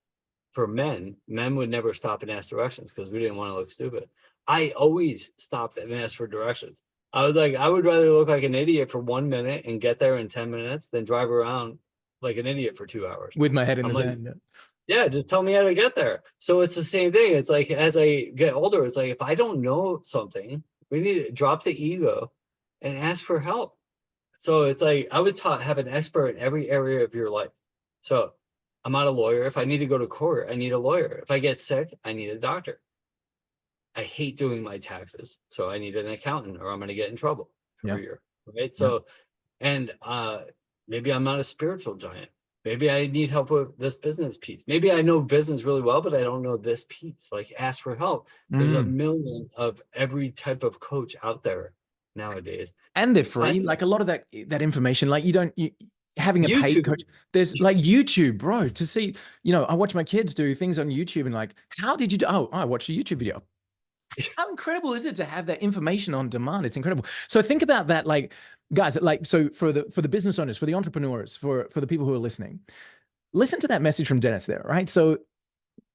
for men would never stop and ask directions because we didn't want to look stupid. I always stopped and asked for directions. I would rather look like an idiot for 1 minute and get there in 10 minutes than drive around like an idiot for 2 hours. With my head in the sand. Yeah, just tell me how to get there. So it's the same thing. It's like as I get older, it's like if I don't know something, we need to drop the ego and ask for help. So it's like I was taught have an expert in every area of your life. So I'm not a lawyer. If I need to go to court, I need a lawyer. If I get sick, I need a doctor. I hate doing my taxes, so I need an accountant or I'm going to get in trouble Yeah. every year. Right. Yeah. So, and maybe I'm not a spiritual giant. Maybe I need help with this business piece. Maybe I know business really well, but I don't know this piece. Like ask for help. There's a Mm. million of every type of coach out there nowadays. And they're Find free. some Like a lot of that information, like having a paid YouTube. coach. There's like YouTube, bro, to see, I watch my kids do things on YouTube and like, how did you do? Oh, I watched a YouTube video. How incredible is it to have that information on demand? It's incredible. So think about that, like guys, like, so for the business owners, for the entrepreneurs, for the people who are listening, listen to that message from Dennis there, right? So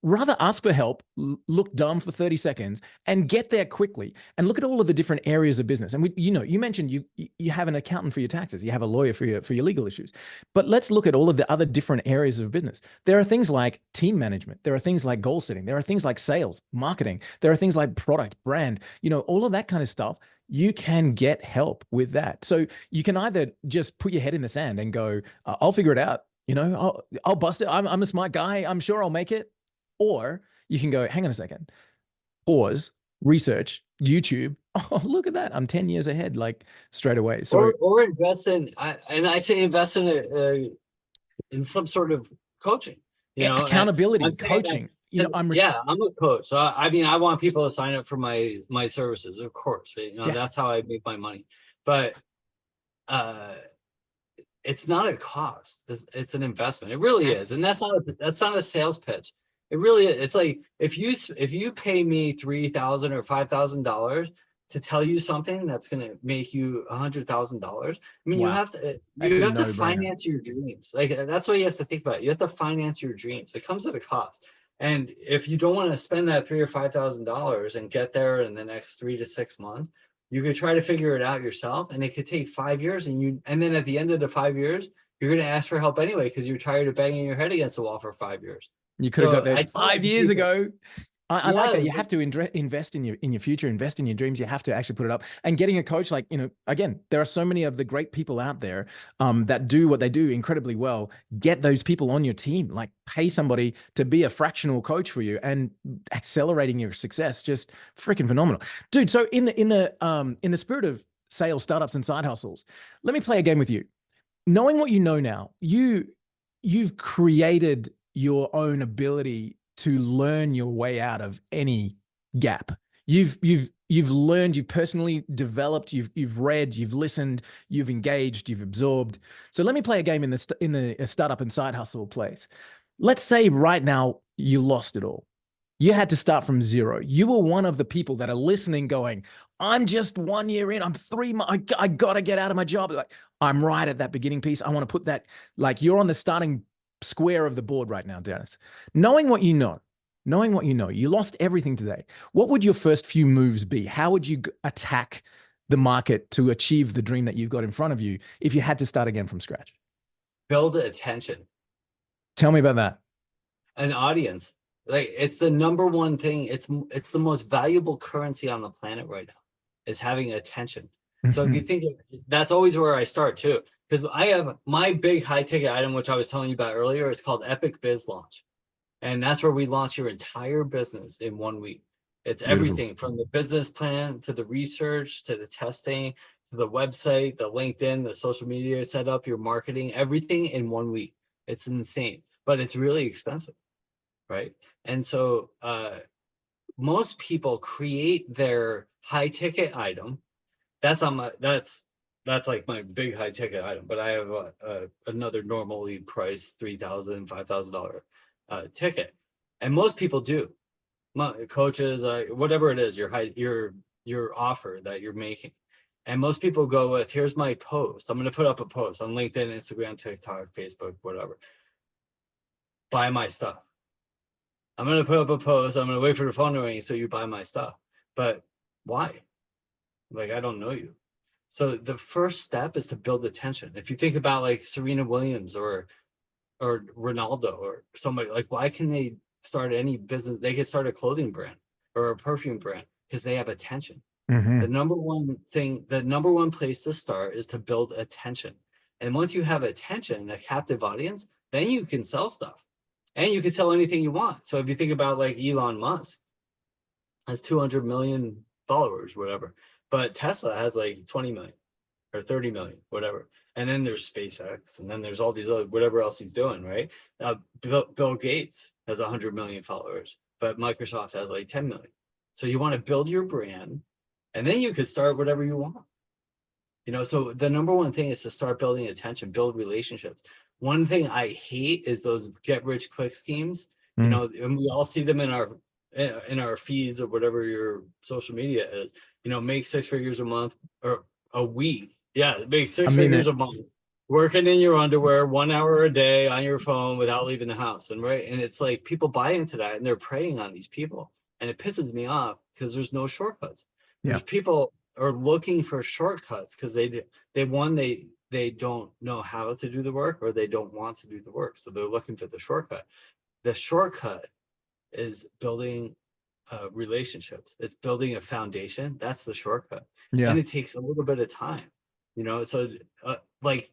rather ask for help, look dumb for 30 seconds and get there quickly and look at all of the different areas of business. And you mentioned you have an accountant for your taxes, you have a lawyer for your legal issues, but let's look at all of the other different areas of business. There are things like team management. There are things like goal setting. There are things like sales, marketing. There are things like product, brand, all of that kind of stuff. You can get help with that. So you can either just put your head in the sand and go, I'll figure it out. I'll bust it. I'm a smart guy. I'm sure I'll make it. Or you can go, hang on a second, pause, research, YouTube. Oh, look at that. I'm 10 years ahead, like straight away. So, Or invest in, and I say invest in some sort of coaching, and I'm accountability, saying that, coaching, yeah, I'm a coach. So I mean, I want people to sign up for my services, of course, yeah, that's how I make my money. But uh, it's not a cost. It's an investment. It really is. And yes, that's not a sales pitch. It really is. It's like if you pay me $3,000 or $5,000 to tell you something that's going to make you $100,000. I mean, wow, that's you a have to no-brainer. finance your dreams. Like that's what you have to think about. You have to finance your dreams. It comes at a cost. And if you don't want to spend that $3,000 or $5,000 and get there in the next 3 to 6 months, you could try to figure it out yourself, and it could take 5 years. And then at the end of the 5 years, you're going to ask for help anyway because you're tired of banging your head against the wall for 5 years. You could have got So there I tell 5 years people, ago. I like that. yes, You have to invest in your future, invest in your dreams. You have to actually put it up. And getting a coach, like, again, there are so many of the great people out there that do what they do incredibly well. Get those people on your team. Like, pay somebody to be a fractional coach for you and accelerating your success. Just freaking phenomenal, dude. So in the spirit of sales, startups, and side hustles, let me play a game with you. Knowing what you know now, you've created your own ability to learn your way out of any gap. You've learned, you've personally developed, you've read, you've listened, you've engaged, you've absorbed. So let me play a game in the startup and side hustle place. Let's say right now you lost it all. You had to start from zero. You were one of the people that are listening, going, "I'm just 1 year in. I'm 3 months. I got to get out of my job." Like, I'm right at that beginning piece. I want to put that, like, you're on the starting square of the board right now, Dennis. Knowing what you lost everything today. What would your first few moves be? How would you attack the market to achieve the dream that you've got in front of you if you had to start again from scratch? build attention, Tell me about that. an audience. Like it's the number one thing. It's the most valuable currency on the planet right now, is having attention. So if you think that's always where I start too, because I have my big high ticket item, which I was telling you about earlier. It's called Epic Biz Launch. And that's where we launch your entire business in 1 week. It's Beautiful. everything from the business plan to the research to the testing to the website, the LinkedIn, the social media setup, your marketing, everything in 1 week. It's insane, but it's really expensive, right? And so most people create their high ticket item. That's like my big high ticket item, but I have another normally priced $3,000, $5,000 ticket, and most people do. Coaches, whatever it is, your offer that you're making, and most people go with, "Here's my post. I'm going to put up a post on LinkedIn, Instagram, TikTok, Facebook, whatever. Buy my stuff. I'm going to put up a post. I'm going to wait for the phone to ring so you buy my stuff." But why? Like, I don't know you. So the first step is to build attention. If you think about like Serena Williams or or Ronaldo or somebody, like, why can they start any business? They could start a clothing brand or a perfume brand because they have attention. The number one thing, the number one place to start is to build attention. And once you have attention, a captive audience, then you can sell stuff and you can sell anything you want. So if you think about like Elon Musk has 200 million followers, whatever, but Tesla has like 20 million or 30 million, whatever. And then there's SpaceX, and then there's all these other, whatever else he's doing, right? Bill Gates has 100 million followers, but Microsoft has like 10 million. So you want to build your brand, and then you could start whatever you want. You know, so the number one thing is to start building attention, build relationships. One thing I hate is those get rich quick schemes. You know, and we all see them in our feeds or whatever your social media is. You know, make 6 figures a month or a week. Yeah, make 6 figures a month, working in your underwear 1 hour a day on your phone without leaving the house. And it's like people buy into that and they're preying on these people. And it pisses me off because there's no shortcuts. There's people are looking for shortcuts because they don't know how to do the work, or they don't want to do the work. So they're looking for the shortcut. The shortcut is building relationships. It's building a foundation. That's the shortcut. And it takes a little bit of time, you know? So like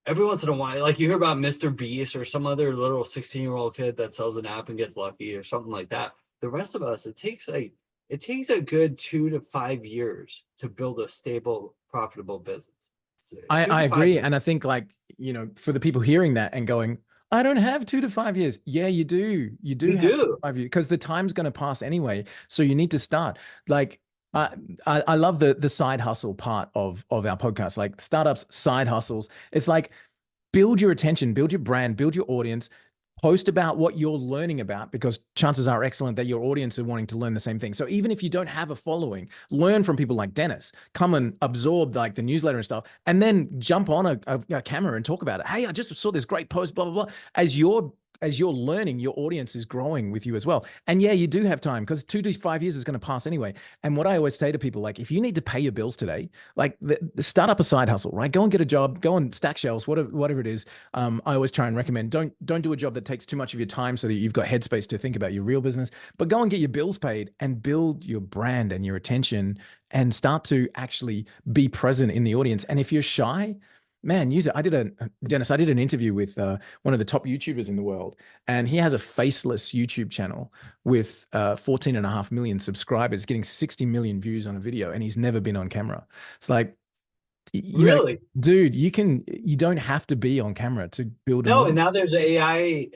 every once in a while, like you hear about Mr. Beast or some other little 16-year-old kid that sells an app and gets lucky or something like that. The rest of us, it takes a good 2 to 5 years to build a stable, profitable business. So I agree. And I think, like, you know, for the people hearing that and going, I don't have 2 to 5 years. Yeah, you do. You do have 2 to 5 years, because the time's going to pass anyway. So you need to start. Like, I love the side hustle part of our podcast, like startups, side hustles. It's like, build your attention, build your brand, build your audience, post about what you're learning about, because chances are excellent that your audience are wanting to learn the same thing. So even if you don't have a following, learn from people like Dennis, come and absorb like the newsletter and stuff, and then jump on a camera and talk about it. Hey, I just saw this great post, blah, blah, blah. As you're learning, your audience is growing with you as well. And yeah, you do have time, because 2 to 5 years is going to pass anyway. And what I always say to people, like, if you need to pay your bills today, like start up a side hustle, right? Go and get a job, go and stack shelves, whatever it is. I always try and recommend, don't do a job that takes too much of your time so that you've got headspace to think about your real business, but go and get your bills paid and build your brand and your attention and start to actually be present in the audience. And if you're shy, man, use it. Dennis, I did an interview with one of the top YouTubers in the world, and he has a faceless YouTube channel with 14.5 million subscribers, getting 60 million views on a video, and he's never been on camera. It's like, really, dude, you don't have to be on camera to build an audience. And now there's AI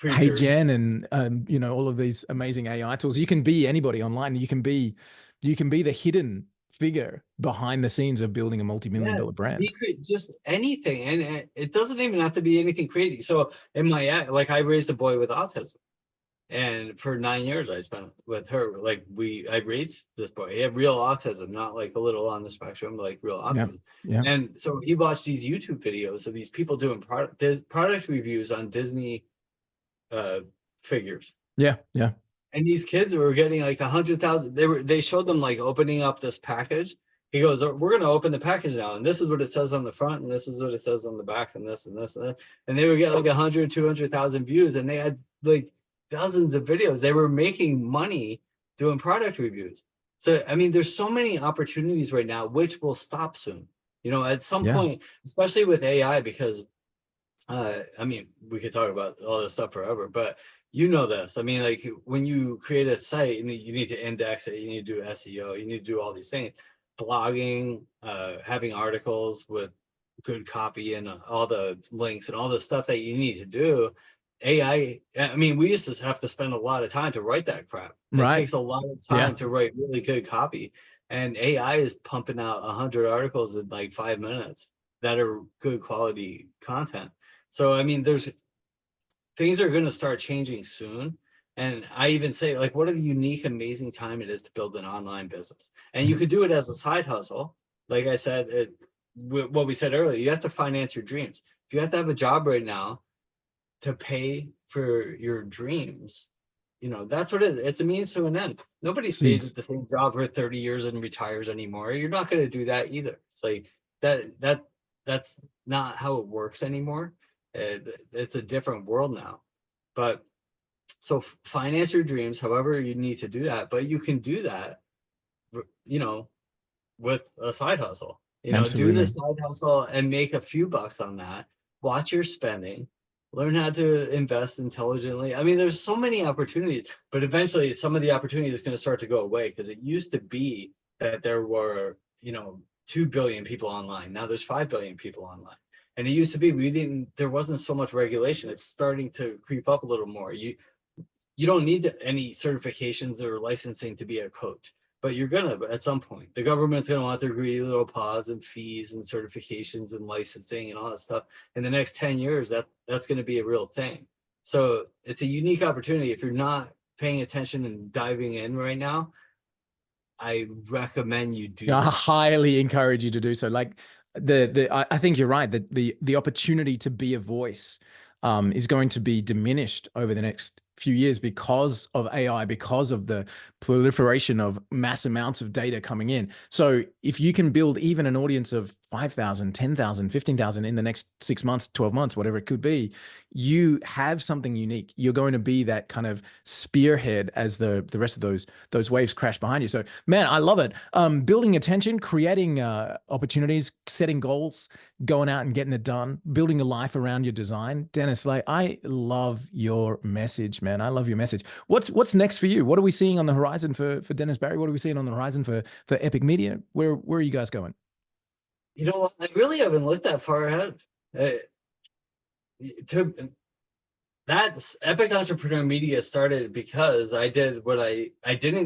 Hey Jen, and you know, all of these amazing AI tools. You can be anybody online. You can be the hidden figure behind the scenes of building a multi-million-dollar brand. He could just anything, and it doesn't even have to be anything crazy. So in my, like, I raised a boy with autism, and for 9 years I spent with her. Like, I raised this boy. He had real autism, not like a little on the spectrum, like real autism. And so he watched these YouTube videos of these people doing product reviews on Disney figures. And these kids were getting like 100,000. They showed them like opening up this package. He goes, we're going to open the package now, and this is what it says on the front, and this is what it says on the back, and this and this and that. And they would get like 100, 200,000 views, and they had like dozens of videos. They were making money doing product reviews. So I mean, there's so many opportunities right now, which will stop soon. You know, at some point, especially with AI, because I mean, we could talk about all this stuff forever, but you know this. I mean, like, when you create a site, you need to index it, you need to do SEO, you need to do all these things, blogging, having articles with good copy and all the links and all the stuff that you need to do. AI, I mean, we used to have to spend a lot of time to write that crap. It takes a lot of time to write really good copy. And AI is pumping out 100 articles in like 5 minutes that are good quality content. So, I mean, things are going to start changing soon. And I even say, like, what a unique, amazing time it is to build an online business. And you could do it as a side hustle. Like I said, what we said earlier, you have to finance your dreams. If you have to have a job right now to pay for your dreams, you know, that's what it is. It's a means to an end. Nobody stays at the same job for 30 years and retires anymore. You're not going to do that either. It's like that's not how it works anymore. It's a different world now. But so finance your dreams, however you need to do that. But you can do that, you know, with a side hustle. You know, do Absolutely. this side hustle and make a few bucks on that. Watch your spending. Learn how to invest intelligently. I mean, there's so many opportunities, but eventually some of the opportunity is going to start to go away, because it used to be that there were, 2 billion people online. Now there's 5 billion people online. And it used to be there wasn't so much regulation. It's starting to creep up a little more. You don't need any certifications or licensing to be a coach, but you're gonna at some point. The government's gonna want their greedy little paws and fees and certifications and licensing and all that stuff. In the next 10 years, that's gonna be a real thing. So it's a unique opportunity. If you're not paying attention and diving in right now, I recommend you do I that. highly encourage you to do so. Like I think you're right that the opportunity to be a voice is going to be diminished over the next few years because of AI, because of the proliferation of mass amounts of data coming in. So if you can build even an audience of 5,000, 10,000, 15,000 in the next 6 months, 12 months, whatever it could be, you have something unique. You're going to be that kind of spearhead as the rest of those waves crash behind you. So man, I love it. Building attention, creating opportunities, setting goals, going out and getting it done, building a life around your design. Dennis, like, I love your message, man. I love your message. What's next for you? What are we seeing on the horizon for Dennis Barry? What are we seeing on the horizon for Epic Media? Where are you guys going? You know what? I really haven't looked that far ahead. That Epic Entrepreneur Media started because I didn't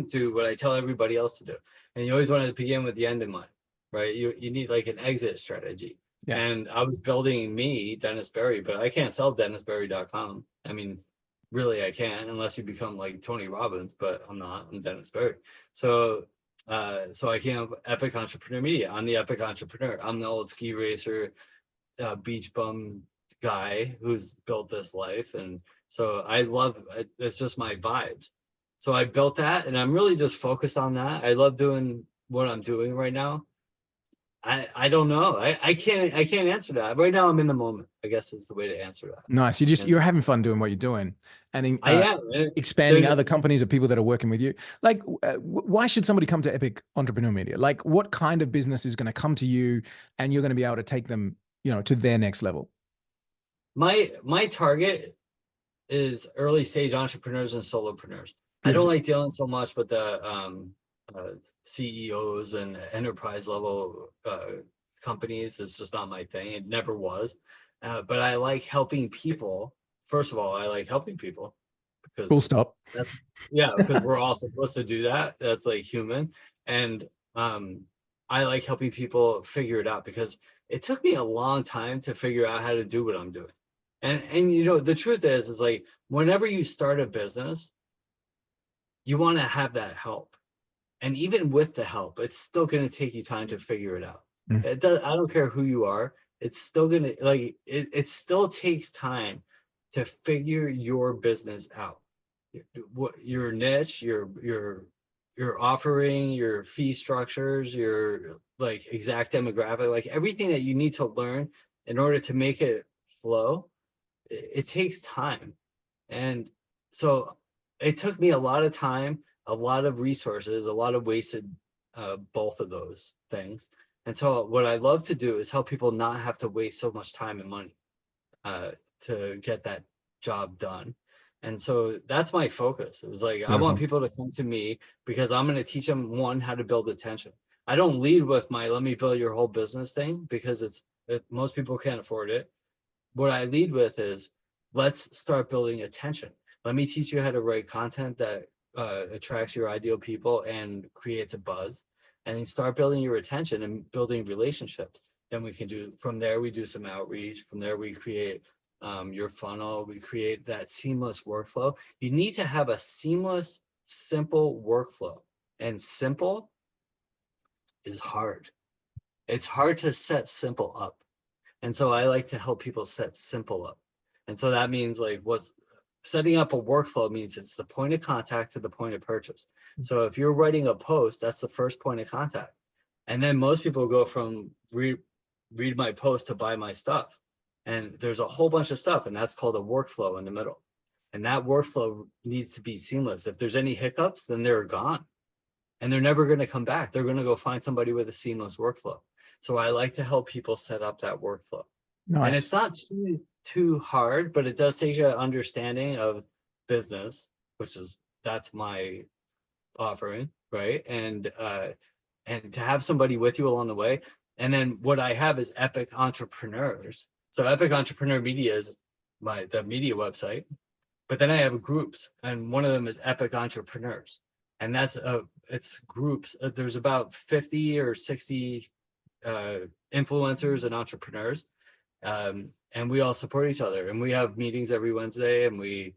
do what I tell everybody else to do. And you always want to begin with the end in mind, right? You need like an exit strategy. Yeah. And I was building me, Dennis Barry, but I can't sell dennisbarry.com. I mean, really I can't, unless you become like Tony Robbins, but I'm not. I'm Dennis Barry. So I can't have Epic Entrepreneur Media. I'm the Epic Entrepreneur. I'm the old ski racer, beach bum guy who's built this life. And so it's just my vibes. So I built that, and I'm really just focused on that. I love doing what I'm doing right now. I don't know. I can't answer that. Right now I'm in the moment, I guess, is the way to answer that. Nice. You're having fun doing what you're doing, and I am. expanding other companies or people that are working with you. Like, why should somebody come to Epic Entrepreneur Media? Like, what kind of business is going to come to you, and you're going to be able to take them, to their next level? My target is early stage entrepreneurs and solopreneurs. I don't like dealing so much with the CEOs and enterprise level companies. It's just not my thing. It never was. But I like helping people. First of all, I like helping people because Full stop. because we're all supposed to do that. That's like human. And I like helping people figure it out, because it took me a long time to figure out how to do what I'm doing. And the truth is like, whenever you start a business, you want to have that help. And even with the help, it's still going to take you time to figure it out. I don't care who you are. It's still going to it still takes time to figure your business out. What your niche, your offering, your fee structures, your like exact demographic, like everything that you need to learn in order to make it flow. It takes time. And so it took me a lot of time, a lot of resources, a lot of wasted both of those things. And so what I love to do is help people not have to waste so much time and money to get that job done. And so that's my focus. It's like, I want people to come to me because I'm going to teach them, one, how to build attention. I don't lead with my let me build your whole business thing, because most people can't afford it. What I lead with is, let's start building attention. Let me teach you how to write content that attracts your ideal people and creates a buzz, and then start building your attention and building relationships. Then we do some outreach. From there, we create your funnel. We create that seamless workflow. You need to have a seamless, simple workflow, and simple is hard. It's hard to set simple up. And so I like to help people set simple up. And so that means like setting up a workflow means it's the point of contact to the point of purchase. So if you're writing a post, that's the first point of contact. And then most people go from read my post to buy my stuff. And there's a whole bunch of stuff, and that's called a workflow in the middle. And that workflow needs to be seamless. If there's any hiccups, then they're gone. And they're never going to come back. They're going to go find somebody with a seamless workflow. So I like to help people set up that workflow. Nice. And it's not too hard, but it does take you an understanding of business, that's my offering, right? And to have somebody with you along the way. And then what I have is Epic Entrepreneurs. So Epic Entrepreneur Media is the media website, but then I have groups, and one of them is Epic Entrepreneurs. And it's groups. There's about 50 or 60 influencers and entrepreneurs. And we all support each other, and we have meetings every Wednesday, and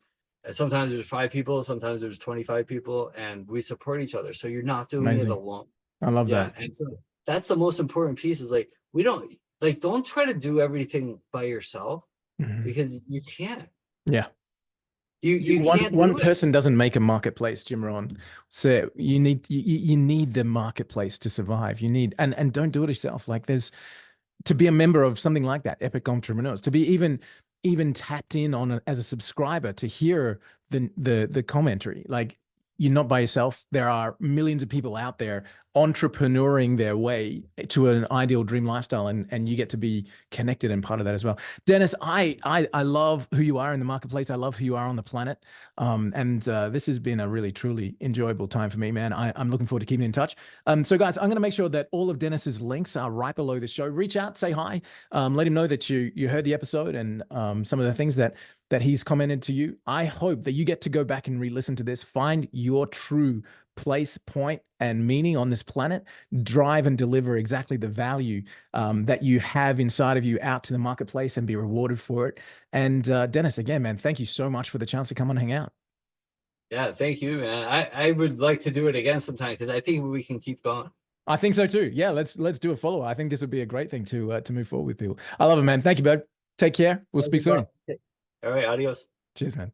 sometimes there's 5 people, sometimes there's 25 people, and we support each other. So you're not doing it alone. I love that. And so that's the most important piece, is like, don't try to do everything by yourself, because you can't. Yeah. You can't. One person doesn't make a marketplace, Jim Rohn. So you need the marketplace to survive. You need, and don't do it yourself. Like, to be a member of something like that, Epic Entrepreneurs, to be even tapped in on as a subscriber, to hear the commentary. Like, you're not by yourself. There are millions of people out there entrepreneuring their way to an ideal dream lifestyle, and you get to be connected and part of that as well. Dennis, I love who you are in the marketplace. I love who you are on the planet. This has been a really, truly enjoyable time for me, man. I'm looking forward to keeping in touch. So guys, I'm going to make sure that all of Dennis's links are right below the show. Reach out, say hi, let him know that you heard the episode, and some of the things that he's commented to you. I hope that you get to go back and re-listen to this, find your true place, point, and meaning on this planet, drive and deliver exactly the value that you have inside of you out to the marketplace, and be rewarded for it. And Dennis, again, man, thank you so much for the chance to come and hang out. Yeah, thank you, man. I would like to do it again sometime, because I think we can keep going. I think so too. Yeah, let's do a follow-up. I think this would be a great thing to move forward with people. I love it, man. Thank you, bud. Take care. We'll speak soon. All right, adios. Cheers, man.